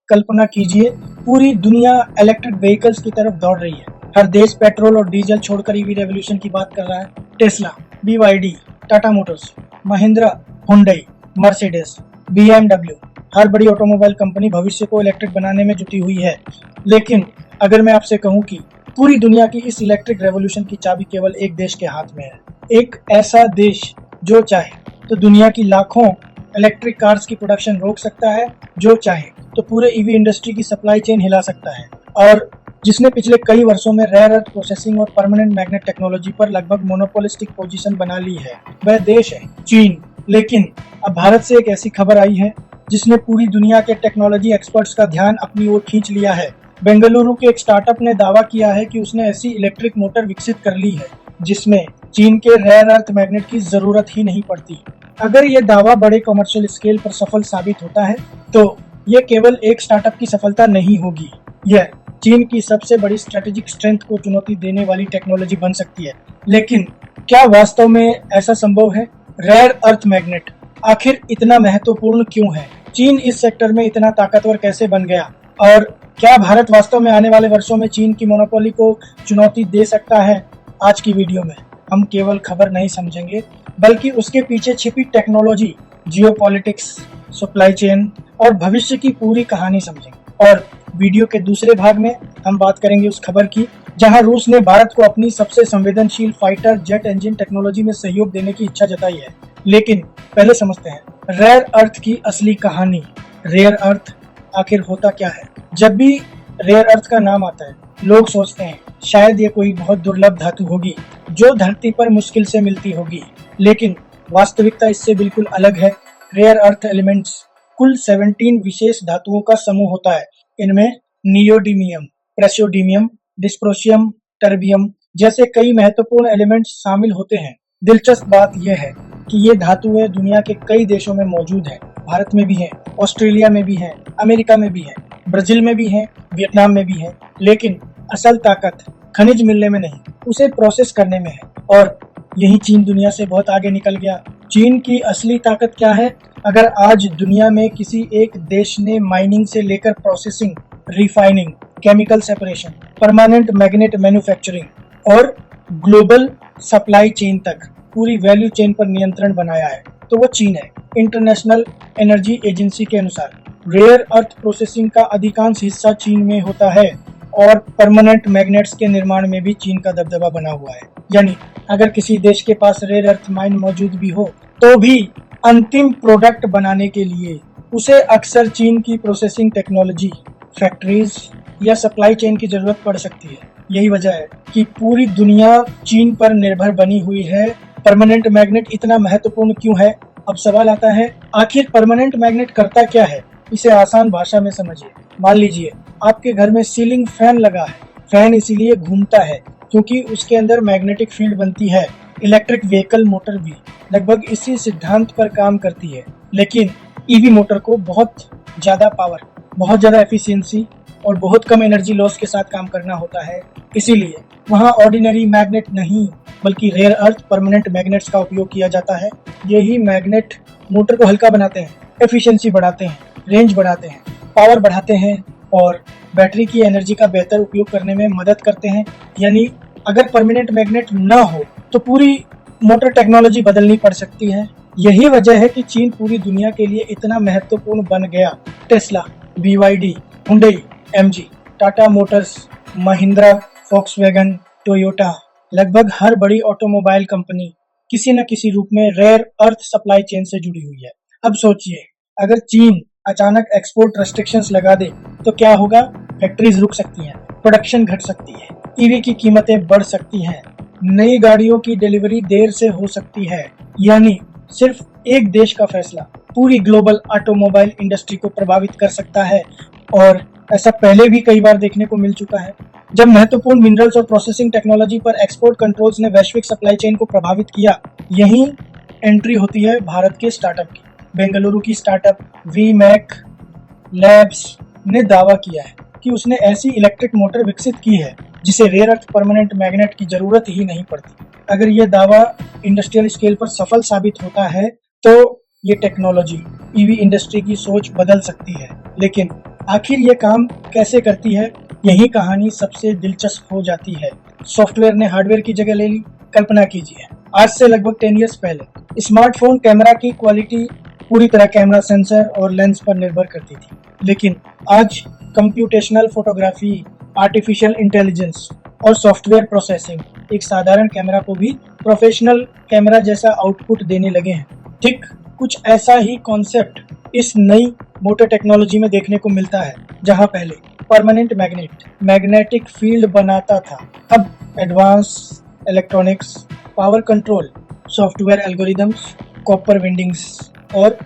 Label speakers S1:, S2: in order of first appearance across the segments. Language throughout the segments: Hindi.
S1: कल्पना कीजिए, पूरी दुनिया इलेक्ट्रिक व्हीकल्स की तरफ दौड़ रही है। हर देश पेट्रोल और डीजल छोड़कर ईवी रेवोल्यूशन की बात कर रहा है। Tesla, BYD, Tata Motors, Mahindra, Hyundai, Mercedes, BMW, हर बड़ी ऑटोमोबाइल कंपनी भविष्य को इलेक्ट्रिक बनाने में जुटी हुई है। लेकिन अगर मैं आपसे कहूं कि पूरी दुनिया की इस इलेक्ट्रिक रेवोल्यूशन की चाबी केवल एक देश के हाथ में है, एक ऐसा देश जो चाहे तो दुनिया की लाखों इलेक्ट्रिक कार्स की प्रोडक्शन रोक सकता है, जो चाहे तो पूरे ईवी इंडस्ट्री की सप्लाई चेन हिला सकता है, और जिसने पिछले कई वर्षों में रेयर अर्थ प्रोसेसिंग और परमानेंट मैग्नेट टेक्नोलॉजी पर लगभग मोनोपोलिस्टिक पोजीशन बना ली है, वह देश है चीन। लेकिन अब भारत से एक ऐसी खबर आई है जिसने पूरी दुनिया के टेक्नोलॉजी एक्सपर्ट्स का ध्यान अपनी ओर खींच लिया है। बेंगलुरु के एक स्टार्टअप ने दावा किया है कि उसने ऐसी इलेक्ट्रिक मोटर विकसित कर ली है जिसमें चीन के रेयर अर्थ मैग्नेट की जरूरत ही नहीं पड़ती। अगर यह दावा बड़े कमर्शियल स्केल पर सफल साबित होता है तो यह केवल एक स्टार्टअप की सफलता नहीं होगी, यह चीन की सबसे बड़ी स्ट्रेटेजिक स्ट्रेंथ को चुनौती देने वाली टेक्नोलॉजी बन सकती है। लेकिन क्या वास्तव में ऐसा संभव है? रेयर अर्थ मैग्नेट आखिर इतना महत्वपूर्ण क्यों है? चीन इस सेक्टर में इतना ताकतवर कैसे बन गया? और क्या भारत वास्तव में आने वाले वर्षों में चीन की मोनोपोली को चुनौती दे सकता है? आज की वीडियो में हम केवल खबर नहीं समझेंगे, बल्कि उसके पीछे छिपी टेक्नोलॉजी, जियोपॉलिटिक्स, सप्लाई चेन और भविष्य की पूरी कहानी समझेंगे। और वीडियो के दूसरे भाग में हम बात करेंगे उस खबर की जहां रूस ने भारत को अपनी सबसे संवेदनशील फाइटर जेट इंजन टेक्नोलॉजी में सहयोग देने की इच्छा जताई है। लेकिन पहले समझते हैं रेयर अर्थ की असली कहानी। रेयर अर्थ आखिर होता क्या है? जब भी रेयर अर्थ का नाम आता है, लोग सोचते हैं शायद ये कोई बहुत दुर्लभ धातु होगी जो धरती पर मुश्किल से मिलती होगी, लेकिन वास्तविकता इससे बिल्कुल अलग है। रेयर अर्थ एलिमेंट्स कुल 17 विशेष धातुओं का समूह होता है। इनमें नियोडीमियम, प्रेसियोडीमियम, डिस्प्रोशियम, टर्बियम जैसे कई महत्वपूर्ण एलिमेंट्स शामिल होते हैं। दिलचस्प बात यह है कि ये धातुएं दुनिया के कई देशों में मौजूद हैं। भारत में भी हैं, ऑस्ट्रेलिया में भी हैं, अमेरिका में भी हैं, ब्राजील में भी हैं, वियतनाम में भी हैं। लेकिन असल ताकत खनिज मिलने में नहीं, उसे प्रोसेस करने में है। और यही चीन दुनिया से बहुत आगे निकल गया। चीन की असली ताकत क्या है? अगर आज दुनिया में किसी एक देश ने माइनिंग से लेकर processing, refining, chemical separation, permanent magnet manufacturing और ग्लोबल सप्लाई चेन तक पूरी वैल्यू चेन पर नियंत्रण बनाया है तो वो चीन है। इंटरनेशनल एनर्जी एजेंसी के अनुसार रेयर अर्थ प्रोसेसिंग का अधिकांश हिस्सा चीन में होता है और परमानेंट मैग्नेट्स के निर्माण में भी चीन का दबदबा बना हुआ है। यानी अगर किसी देश के पास रेयर अर्थ माइन मौजूद भी हो तो भी अंतिम प्रोडक्ट बनाने के लिए उसे अक्सर चीन की प्रोसेसिंग टेक्नोलॉजी, फैक्ट्रीज या सप्लाई चेन की जरूरत पड़ सकती है। यही वजह है कि पूरी दुनिया चीन पर निर्भर बनी हुई है। परमानेंट मैग्नेट इतना महत्वपूर्ण क्यों है? अब सवाल आता है, आखिर परमानेंट मैग्नेट करता क्या है? इसे आसान भाषा में समझिए। मान लीजिए आपके घर में सीलिंग फैन लगा है। फैन इसीलिए घूमता है क्योंकि उसके अंदर मैग्नेटिक फील्ड बनती है। इलेक्ट्रिक व्हीकल मोटर भी लगभग इसी सिद्धांत पर काम करती है, लेकिन ईवी मोटर को बहुत ज्यादा पावर, बहुत ज्यादा एफिशिएंसी और बहुत कम एनर्जी लॉस के साथ काम करना होता है। इसीलिए वहाँ ऑर्डिनरी मैग्नेट नहीं बल्कि रेयर अर्थ परमानेंट मैग्नेट्स का उपयोग किया जाता है। यही मैग्नेट मोटर को हल्का बनाते हैं, एफिशिएंसी बढ़ाते हैं, रेंज बढ़ाते हैं, पावर बढ़ाते हैं और बैटरी की एनर्जी का बेहतर उपयोग करने में मदद करते हैं। यानी अगर परमानेंट मैग्नेट न हो तो पूरी मोटर टेक्नोलॉजी बदलनी पड़ सकती है। यही वजह है कि चीन पूरी दुनिया के लिए इतना महत्वपूर्ण बन गया। Tesla, BYD, Hyundai, MG, Tata Motors, Mahindra, Volkswagen, Toyota, लगभग हर बड़ी ऑटोमोबाइल कंपनी किसी न किसी रूप में रेयर अर्थ सप्लाई चेन से जुड़ी हुई है। अब सोचिए, अगर चीन अचानक एक्सपोर्ट रेस्ट्रिक्शंस लगा दे तो क्या होगा? फैक्ट्रीज रुक सकती हैं, प्रोडक्शन घट सकती है, ईवी की कीमतें बढ़ सकती हैं, नई गाड़ियों की डिलीवरी देर से हो सकती है। यानी सिर्फ एक देश का फैसला पूरी ग्लोबल ऑटोमोबाइल इंडस्ट्री को प्रभावित कर सकता है, और ऐसा पहले भी कई बार देखने को मिल चुका है। जब महत्वपूर्ण मिनरल्स और प्रोसेसिंग टेक्नोलॉजी पर एक्सपोर्ट कंट्रोल्स ने वैश्विक सप्लाई चेन को प्रभावित किया, यही एंट्री होती है भारत के स्टार्टअप की। बेंगलुरु की स्टार्टअप वीमैक लैब्स ने दावा किया है कि उसने ऐसी इलेक्ट्रिक मोटर विकसित की है जिसे रेयर अर्थ परमानेंट मैग्नेट की जरूरत ही नहीं पड़ती। अगर यह दावा इंडस्ट्रियल स्केल पर सफल साबित होता है तो ये टेक्नोलॉजी ईवी इंडस्ट्री की सोच बदल सकती है। लेकिन आखिर ये काम कैसे करती है, यही कहानी सबसे दिलचस्प हो जाती है। सॉफ्टवेयर ने हार्डवेयर की जगह ले ली। कल्पना कीजिए, आज से लगभग 10 इयर्स पहले स्मार्टफोन कैमरा की क्वालिटी पूरी तरह कैमरा सेंसर और लेंस पर निर्भर करती थी, लेकिन आज कंप्यूटेशनल फोटोग्राफी, आर्टिफिशियल इंटेलिजेंस और सॉफ्टवेयर प्रोसेसिंग एक साधारण कैमरा को भी प्रोफेशनल कैमरा जैसा आउटपुट देने लगे हैं। ठीक कुछ ऐसा ही कॉन्सेप्ट इस नई मोटर टेक्नोलॉजी में देखने को मिलता है। जहां पहले परमानेंट मैग्नेटिक फील्ड बनाता था, अब advance electronics, power control, software algorithms, copper windings और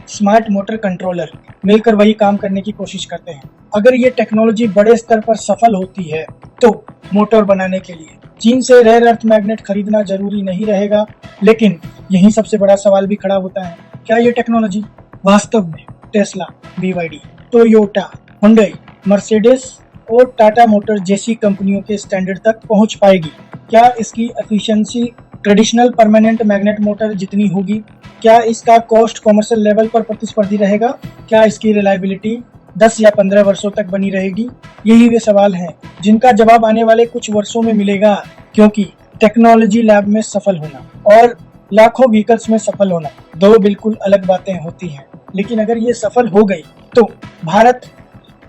S1: स्मार्ट मोटर कंट्रोलर मिलकर वही काम करने की कोशिश करते हैं। अगर ये टेक्नोलॉजी बड़े स्तर पर सफल होती है तो मोटर बनाने के लिए चीन से रेयर अर्थ मैग्नेट खरीदना जरूरी नहीं रहेगा। लेकिन यही सबसे बड़ा सवाल भी खड़ा होता है, क्या ये टेक्नोलॉजी वास्तव में Tesla, BYD, Toyota, Hyundai, Mercedes और टाटा मोटर जैसी कंपनियों के स्टैंडर्ड तक पहुंच पाएगी? क्या इसकी efficiency traditional permanent magnet motor जितनी होगी? क्या इसका कॉस्ट कॉमर्शियल लेवल पर प्रतिस्पर्धी रहेगा? क्या इसकी रिलायबिलिटी 10 या 15 वर्षों तक बनी रहेगी? यही वे सवाल हैं जिनका जवाब आने वाले कुछ वर्षों में मिलेगा, क्योंकि टेक्नोलॉजी लैब में सफल होना और लाखों व्हीकल्स में सफल होना दो बिल्कुल अलग बातें होती हैं। लेकिन अगर ये सफल हो गई तो भारत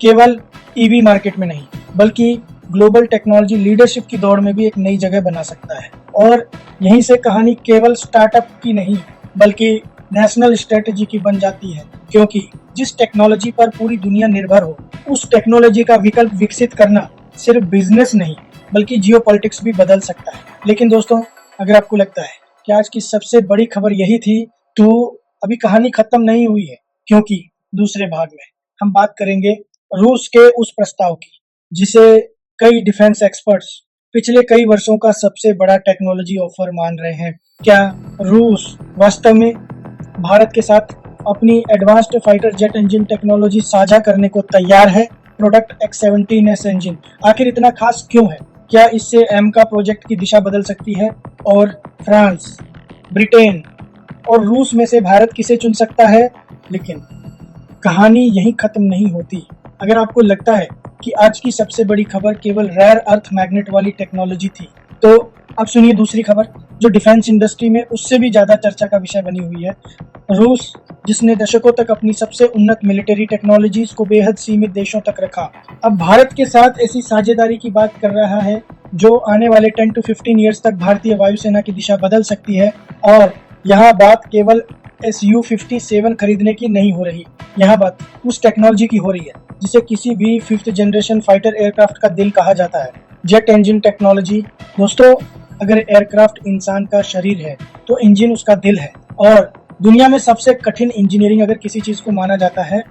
S1: केवल ईवी मार्केट में नहीं बल्कि ग्लोबल टेक्नोलॉजी लीडरशिप की दौड़ में भी एक नई जगह बना सकता है। और यहीं से कहानी केवल स्टार्टअप की नहीं बल्कि नेशनल स्ट्रेटेजी की बन जाती है, क्योंकि जिस टेक्नोलॉजी पर पूरी दुनिया निर्भर हो उस टेक्नोलॉजी का विकल्प विकसित करना सिर्फ बिजनेस नहीं बल्कि जियोपॉलिटिक्स भी बदल सकता है। लेकिन दोस्तों, अगर आपको लगता है कि आज की सबसे बड़ी खबर यही थी, तो अभी कहानी खत्म नहीं हुई है, क्योंकि दूसरे भाग में हम बात करेंगे रूस के उस प्रस्ताव की जिसे कई डिफेंस एक्सपर्ट्स पिछले कई वर्षों का सबसे बड़ा टेक्नोलॉजी ऑफर मान रहे हैं। क्या रूस वास्तव में भारत के साथ अपनी advanced fighter jet engine technology साझा करने को तैयार है? प्रोडक्ट X-17S इंजन आखिर इतना खास क्यों है? क्या इससे एमका प्रोजेक्ट की दिशा बदल सकती है? और फ्रांस, ब्रिटेन और रूस में से भारत किसे चुन सकता है? लेकिन कहानी यहीं खत्म नहीं होती। अगर आपको लगता है कि आज की सबसे बड़ी खबर केवल रेयर अर्थ मैग्नेट वाली टेक्नोलॉजी थी, तो अब सुनिए दूसरी खबर जो डिफेंस इंडस्ट्री में उससे भी ज्यादा चर्चा का विषय बनी हुई है। रूस, जिसने दशकों तक अपनी सबसे उन्नत मिलिट्री टेक्नोलॉजीज को बेहद सीमित देशों तक रखा, अब भारत के साथ ऐसी साझेदारी की बात कर रहा है जो आने वाले 10 to 15 ईयर्स तक भारतीय वायुसेना की दिशा बदल सकती है। और यहाँ बात केवल Su-57 खरीदने की नहीं हो रही, यहाँ बात उस टेक्नोलॉजी की हो रही है जिसे किसी भी 5th जनरेशन फाइटर एयरक्राफ्ट का दिल कहा जाता है, जेट इंजन टेक्नोलॉजी। दोस्तों, अगर एयरक्राफ्ट इंसान का शरीर है तो इंजन उसका दिल है। और दुनिया में सबसे कठिन इंजीनियरिंग अगर किसी चीज को माना जाता है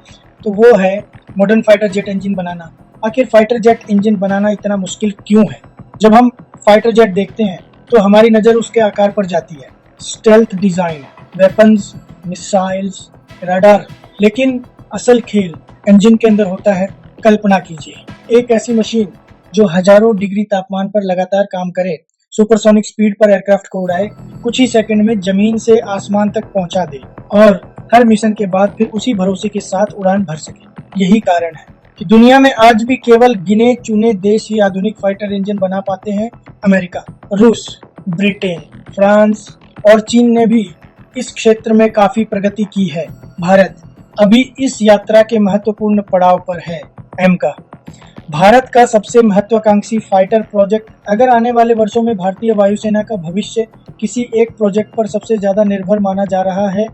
S1: तो वो है मॉडर्न फाइटर जेट इंजन बनाना। आखिर फाइटर जेट इंजन बनाना इतना मुश्किल क्यों है? जब हम फाइटर जेट देखते हैं तो हमारी नजर उसके आकार पर जाती है, stealth design, weapons, missiles, radar. लेकिन असल खेल इंजन के अंदर होता है। कल्पना कीजिए एक ऐसी मशीन जो हजारों डिग्री तापमान पर लगातार काम करे, सुपरसोनिक स्पीड पर एयरक्राफ्ट को उड़ाए, कुछ ही सेकंड में जमीन से आसमान तक पहुंचा दे और हर मिशन के बाद फिर उसी भरोसे के साथ उड़ान भर सके। यही कारण है कि दुनिया में आज भी केवल गिने चुने देश ही आधुनिक फाइटर इंजन बना पाते हैं। अमेरिका, रूस, ब्रिटेन, फ्रांस और चीन ने भी इस क्षेत्र में काफी प्रगति की है। भारत अभी इस यात्रा के महत्वपूर्ण पड़ाव पर है। एमका, भारत का सबसे महत्वाकांक्षी फाइटर प्रोजेक्ट। अगर आने वाले वर्षों में भारतीय वायुसेना का भविष्य किसी एक प्रोजेक्ट पर सबसे ज्यादा निर्भर माना जा रहा है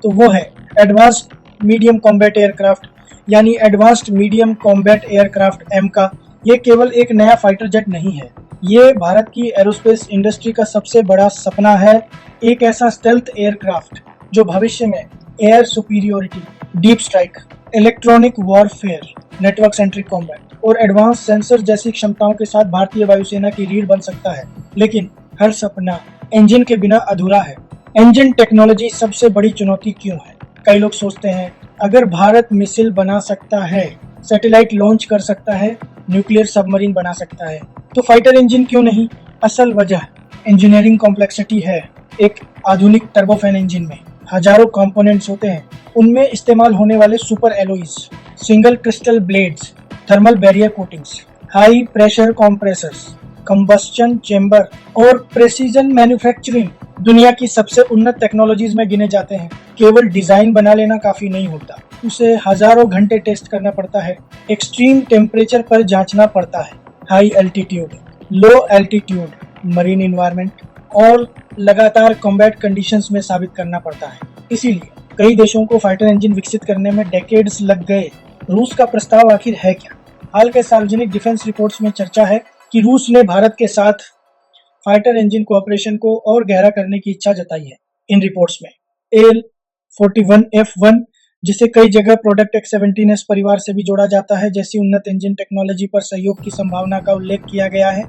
S1: तो वो है एडवांस्ड मीडियम कॉम्बैट एयरक्राफ्ट, यानी एडवांस्ड मीडियम कॉम्बैट एयरक्राफ्ट एमका। ये केवल एक नया फाइटर जेट नहीं है, ये भारत की एरोस्पेस इंडस्ट्री का सबसे बड़ा सपना है। एक ऐसा स्टेल्थ एयरक्राफ्ट जो भविष्य में air superiority, deep strike, electronic warfare, network centric combat और एडवांस सेंसर जैसी क्षमताओं के साथ भारतीय वायुसेना की रीढ़ बन सकता है। लेकिन हर सपना इंजन के बिना अधूरा है। इंजन टेक्नोलॉजी सबसे बड़ी चुनौती क्यों है? कई लोग सोचते हैं अगर भारत मिसाइल बना सकता है, सैटेलाइट लॉन्च कर सकता है, न्यूक्लियर सबमरीन बना सकता है, तो फाइटर इंजन क्यों नहीं? असल वजह इंजीनियरिंग कॉम्प्लेक्सिटी है। एक आधुनिक टर्बोफैन इंजन में हजारों कंपोनेंट्स होते हैं। उनमें इस्तेमाल होने वाले super alloys, single crystal blades, thermal barrier coatings, high pressure compressors, combustion chamber और प्रेसिजन मैन्युफैक्चरिंग दुनिया की सबसे उन्नत टेक्नोलॉजीज में गिने जाते हैं। केवल डिजाइन बना लेना काफी नहीं होता, उसे हजारों घंटे टेस्ट करना पड़ता है, एक्सट्रीम टेम्परेचर पर जांचना पड़ता है, हाई एल्टीट्यूड, लो एल्टीट्यूड मरीन इन्वायरमेंट और लगातार कॉम्बैट कंडीशंस में साबित करना पड़ता है। इसीलिए कई देशों को फाइटर इंजन विकसित करने में डेकेड्स लग गए। रूस का प्रस्ताव आखिर है क्या? हाल के सार्वजनिक डिफेंस रिपोर्ट्स में चर्चा है कि रूस ने भारत के साथ फाइटर इंजन कोऑपरेशन को और गहरा करने की इच्छा जताई है। इन रिपोर्ट्स में AL-41F1, जिसे कई जगह प्रोडक्ट X-17S परिवार से भी जोड़ा जाता है, जैसी उन्नत इंजन टेक्नोलॉजी पर सहयोग की संभावना का उल्लेख किया गया है।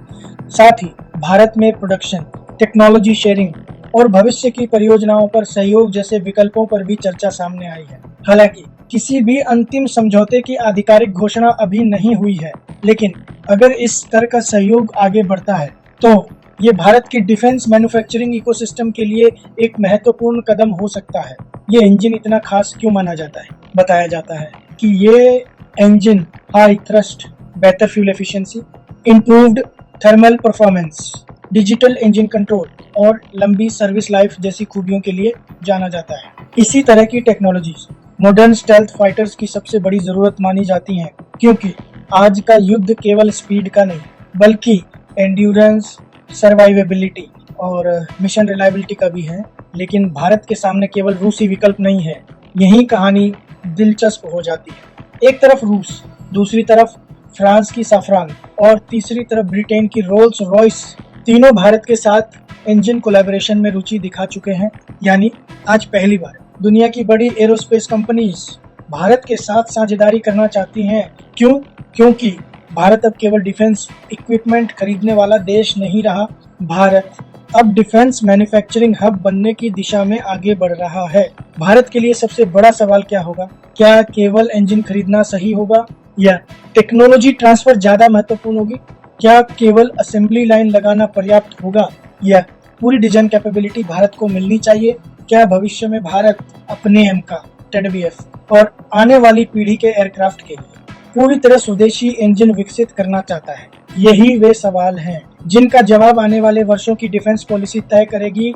S1: साथ ही भारत में प्रोडक्शन, टेक्नोलॉजी शेयरिंग और भविष्य की परियोजनाओं पर सहयोग जैसे विकल्पों पर भी चर्चा सामने आई है। हालांकि किसी भी अंतिम समझौते की आधिकारिक घोषणा अभी नहीं हुई है, लेकिन अगर इस स्तर का सहयोग आगे बढ़ता है तो ये भारत की डिफेंस मैन्युफैक्चरिंग इकोसिस्टम के लिए एक महत्वपूर्ण कदम हो सकता है। ये इंजन इतना खास क्यों माना जाता है? बताया जाता है कि ये इंजन हाई थ्रस्ट, बेहतर fuel efficiency, improved thermal performance, digital engine control और लंबी सर्विस लाइफ जैसी खूबियों के लिए जाना जाता है। इसी तरह की टेक्नोलॉजीज मॉडर्न स्टेल्थ फाइटर्स की सबसे बड़ी जरूरत मानी जाती हैं, क्योंकि आज का युद्ध केवल स्पीड का नहीं बल्कि एंड्योरेंस, सर्वाइवेबिलिटी और मिशन रिलायबिलिटी का भी है। लेकिन भारत के सामने केवल रूसी विकल्प नहीं है। यही कहानी दिलचस्प हो जाती है। एक तरफ रूस, दूसरी तरफ फ्रांस की सफरान और तीसरी तरफ ब्रिटेन की रोल्स रॉयस, तीनों भारत के साथ इंजन कोलैबोरेशन में रुचि दिखा चुके हैं। यानी आज पहली बार दुनिया की बड़ी एरोस्पेस कंपनीज भारत के साथ साझेदारी करना चाहती हैं। क्यों? क्योंकि भारत अब केवल डिफेंस इक्विपमेंट खरीदने वाला देश नहीं रहा। भारत अब डिफेंस मैन्युफैक्चरिंग हब बनने की दिशा में आगे बढ़ रहा है। भारत के लिए सबसे बड़ा सवाल क्या होगा? क्या केवल इंजन खरीदना सही होगा या टेक्नोलॉजी ट्रांसफर ज्यादा महत्वपूर्ण होगी? क्या केवल असेंबली लाइन लगाना पर्याप्त होगा या पूरी डिजाइन कैपेबिलिटी भारत को मिलनी चाहिए? क्या भविष्य में भारत अपने एमका, TEDBF और आने वाली पीढ़ी के एयरक्राफ्ट के लिए पूरी तरह स्वदेशी इंजन विकसित करना चाहता है? यही वे सवाल हैं जिनका जवाब आने वाले वर्षों की डिफेंस पॉलिसी तय करेगी।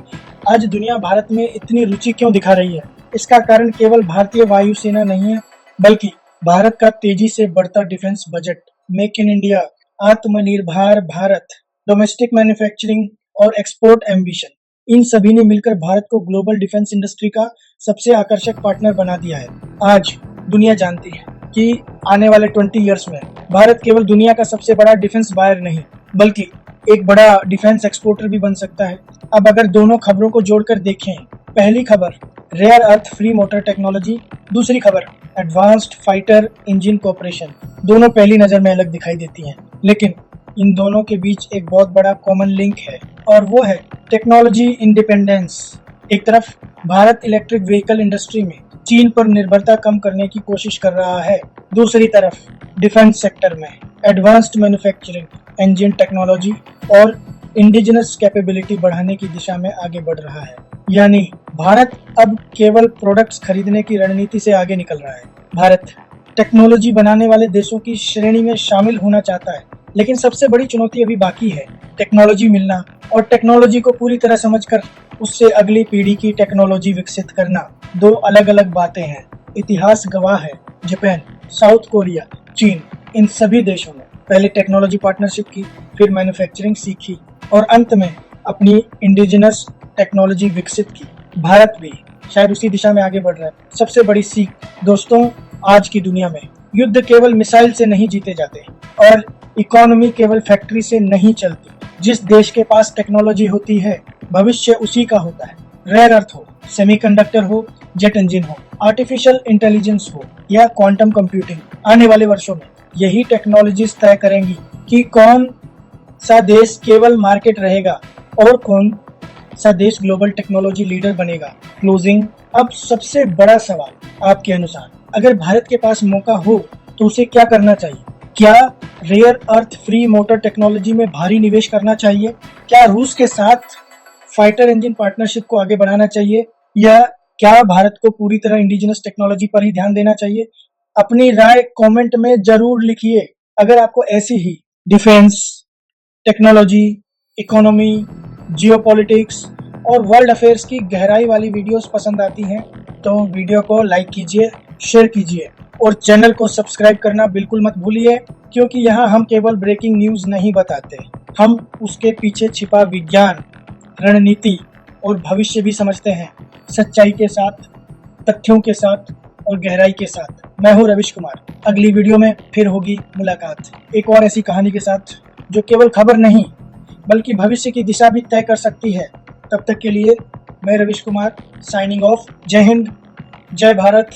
S1: आज दुनिया भारत में इतनी रुचि क्यों दिखा रही है? इसका कारण केवल भारतीय वायुसेना नहीं है, बल्कि भारत का तेजी से बढ़ता defence budget, make in India, आत्मनिर्भर भारत, डोमेस्टिक मैन्युफैक्चरिंग और एक्सपोर्ट एम्बिशन। इन सभी ने मिलकर भारत को ग्लोबल डिफेंस इंडस्ट्री का सबसे आकर्षक पार्टनर बना दिया है। आज दुनिया जानती है कि आने वाले 20 इयर्स में भारत केवल दुनिया का सबसे बड़ा डिफेंस बायर नहीं बल्कि एक बड़ा डिफेंस एक्सपोर्टर भी बन सकता है। अब अगर दोनों खबरों को जोड़कर देखें, पहली खबर rare earth free motor technology, दूसरी खबर एडवांस्ड फाइटर इंजन कोऑपरेशन, दोनों पहली नजर में अलग दिखाई देती हैं, लेकिन इन दोनों के बीच एक बहुत बड़ा कॉमन लिंक है और वो है टेक्नोलॉजी इंडिपेंडेंस। एक तरफ भारत इलेक्ट्रिक व्हीकल इंडस्ट्री में चीन पर निर्भरता कम करने की कोशिश कर रहा है, दूसरी तरफ डिफेंस सेक्टर में एडवांस्ड मैन्युफैक्चरिंग, इंजन टेक्नोलॉजी और इंडिजिनस कैपेबिलिटी बढ़ाने की दिशा में आगे बढ़ रहा है। यानी भारत अब केवल प्रोडक्ट्स खरीदने की रणनीति से आगे निकल रहा है। भारत टेक्नोलॉजी बनाने वाले देशों की श्रेणी में शामिल होना चाहता है, लेकिन सबसे बड़ी चुनौती अभी बाकी है, टेक्नोलॉजी मिलना और टेक्नोलॉजी को पूरी तरह समझकर उससे अगली पीढ़ी की टेक्नोलॉजी विकसित करना। दो अलग अलग बातें हैं। इतिहास गवाह है, जापान, साउथ कोरिया, चीन, इन सभी देशों ने पहले टेक्नोलॉजी पार्टनरशिप की, फिर मैन्युफैक्चरिंग सीखी और अंत में अपनी इंडिजिनस टेक्नोलॉजी विकसित की। भारत भी शायद उसी दिशा में आगे बढ़ रहा है। सबसे बड़ी सीख दोस्तों, आज की दुनिया में युद्ध केवल मिसाइल से नहीं जीते जाते और इकोनॉमी केवल फैक्ट्री से नहीं चलती। जिस देश के पास टेक्नोलॉजी होती है, भविष्य उसी का होता है। रेयर अर्थ हो, सेमीकंडक्टर हो, जेट इंजन हो, आर्टिफिशियल इंटेलिजेंस हो या क्वांटम कंप्यूटिंग, आने वाले वर्षों में यही टेक्नोलॉजीज तय करेंगी कि कौन सा देश केवल मार्केट रहेगा और कौन सा देश ग्लोबल टेक्नोलॉजी लीडर बनेगा। क्लोजिंग, अब सबसे बड़ा सवाल आपके अनुसार, अगर भारत के पास मौका हो तो उसे क्या करना चाहिए? क्या rare earth free motor technology में भारी निवेश करना चाहिए? क्या रूस के साथ फाइटर इंजन पार्टनरशिप को आगे बढ़ाना चाहिए या क्या भारत को पूरी तरह इंडिजिनस टेक्नोलॉजी पर ही ध्यान देना चाहिए? अपनी राय कमेंट में जरूर लिखिए। अगर आपको ऐसी ही डिफेंस, टेक्नोलॉजी, इकोनॉमी, जियोपॉलिटिक्स और वर्ल्ड अफेयर्स की गहराई वाली वीडियोस पसंद आती हैं तो वीडियो को लाइक कीजिए, शेयर कीजिए और चैनल को सब्सक्राइब करना बिल्कुल मत भूलिए, क्योंकि यहाँ हम केवल ब्रेकिंग न्यूज़ नहीं बताते, हम उसके पीछे छिपा विज्ञान, रणनीति और भविष्य भी समझते हैं, सच्चाई के साथ, तथ्यों के साथ और गहराई के साथ। मैं हूँ रविश कुमार। अगली वीडियो में फिर होगी मुलाकात एक और ऐसी कहानी के साथ जो केवल खबर नहीं बल्कि भविष्य की दिशा भी तय कर सकती है। तब तक के लिए मैं रविश कुमार साइनिंग ऑफ। जय हिंद, जय भारत,